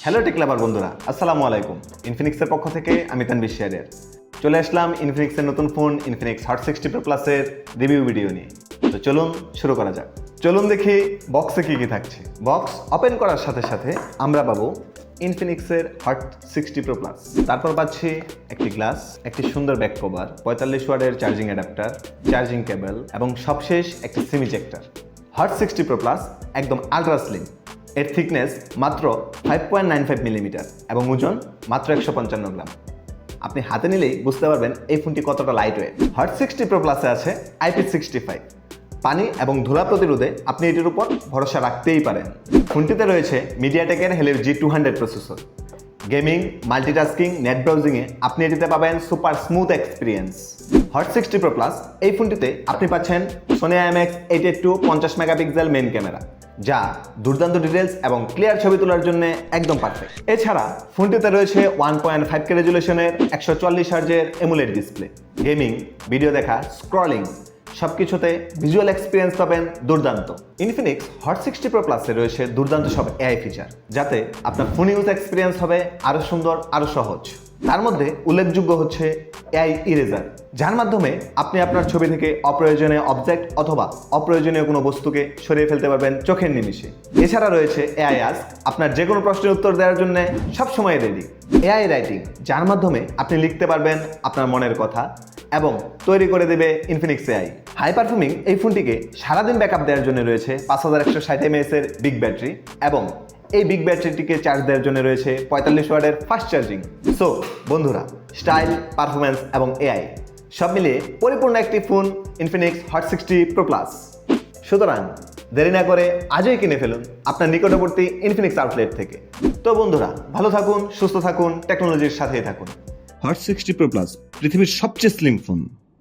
Hello take লাভার বন্ধুরা, আসসালামু আলাইকুম। ইনফিনিক্সের পক্ষ থেকে আমি তানভীর শেয়ারের চলে আসলাম ইনফিনিক্সের নতুন ফোন ইনফিনিক্স হট 60 Pro প্লাসের রিভিউ ভিডিও নিয়ে। তো চলুন শুরু করা যাক। চলুন দেখি বক্সে কি কি থাকছে। বক্স ওপেন করার সাথে সাথে আমরা পাবো ইনফিনিক্সের হট 60 Pro প্লাস। তারপর পাচ্ছি একটি গ্লাস, একটি সুন্দর ব্যাক কভার, 45 ওয়াটের চার্জিং অ্যাডাপ্টার, চার্জিং কেবল এবং সবশেষ একটি সিম ইজেক্টর। হট 60 Pro প্লাস একদম আলট্রা স্লিম। এর থিকনেস মাত্র 5.95 মিলিমিটার এবং ওজন মাত্র 155 গ্রাম। আপনি হাতে নিলেই বুঝতে পারবেন এই ফোনটি কতটা লাইট ওয়েট। হট 60 Pro প্লাসে আছে IP65, পানি এবং ধুলা প্রতিরোধে আপনি এটির উপর ভরসা রাখতেই পারেন। ফোনটিতে রয়েছে মিডিয়াটেকের Helio G200 processor. Gaming, multitasking, net ব্রাউজিংয়ে আপনি এটিতে পাবেন super smooth experience. Hot 60 Pro plus এই ফোনটিতে আপনি পাচ্ছেন Sony IMX882 50 megapixel main camera, যা দুর্দান্ত ডিটেলস এবং ক্লিয়ার ছবি তোলার জন্য একদম পারফেক্ট। এছাড়া ফোনটিতে রয়েছে 1.5K রেজুলেশনের 144 হার্জের এমুলেট ডিসপ্লে। গেমিং, ভিডিও দেখা, স্ক্রলিং সবকিছুতে ভিজুয়াল এক্সপিরিয়েন্স পাবেন দুর্দান্ত। ইনফিনিক্স হট 60 Pro প্লাসে রয়েছে দুর্দান্ত সব এআই ফিচার, যাতে আপনার ফোন ইউজ এক্সপিরিয়েন্স হবে আরো সুন্দর, আরো সহজ। তার মধ্যে উল্লেখযোগ্য হচ্ছে এআই ইরেজার, যার মাধ্যমে আপনি আপনার ছবি থেকে অপ্রয়োজনীয় অবজেক্ট অথবা অপ্রয়োজনীয় কোনো বস্তুকে সরিয়ে ফেলতে পারবেন চোখের নিমিষে। এছাড়া রয়েছে এআই আস্ক, আপনার যে কোনো প্রশ্নের উত্তর দেওয়ার জন্য সবসময় রেডি। এআই রাইটিং, যার মাধ্যমে আপনি লিখতে পারবেন আপনার মনের কথা এবং তৈরি করে দেবে ইনফিনিক্স এআই। হাই পারফর্মিং এই ফোনটিকে সারাদিন ব্যাকআপ দেওয়ার জন্য রয়েছে 5160 mAh এর বিগ ব্যাটারি এবং এই বিগ ব্যাটারিটিকে চার্জ দেওয়ার জন্য রয়েছে 45 ওয়াটের ফাস্ট চার্জিং। সো বন্ধুরা, স্টাইল, পারফরমেন্স এবং এআই সব মিলিয়ে পরিপূর্ণ একটি phone Infinix hot 60 Pro plus. সুতরাং দেরি না করে আজই কিনে ফেলুন আপনার নিকটবর্তী ইনফিনিক্স আউটলেট থেকে। তো বন্ধুরা, ভালো থাকুন, সুস্থ থাকুন, টেকনোলজির সাথেই থাকুন। হট 60 Pro প্লাস পৃথিবীর সবচেয়ে স্লিম ফোন।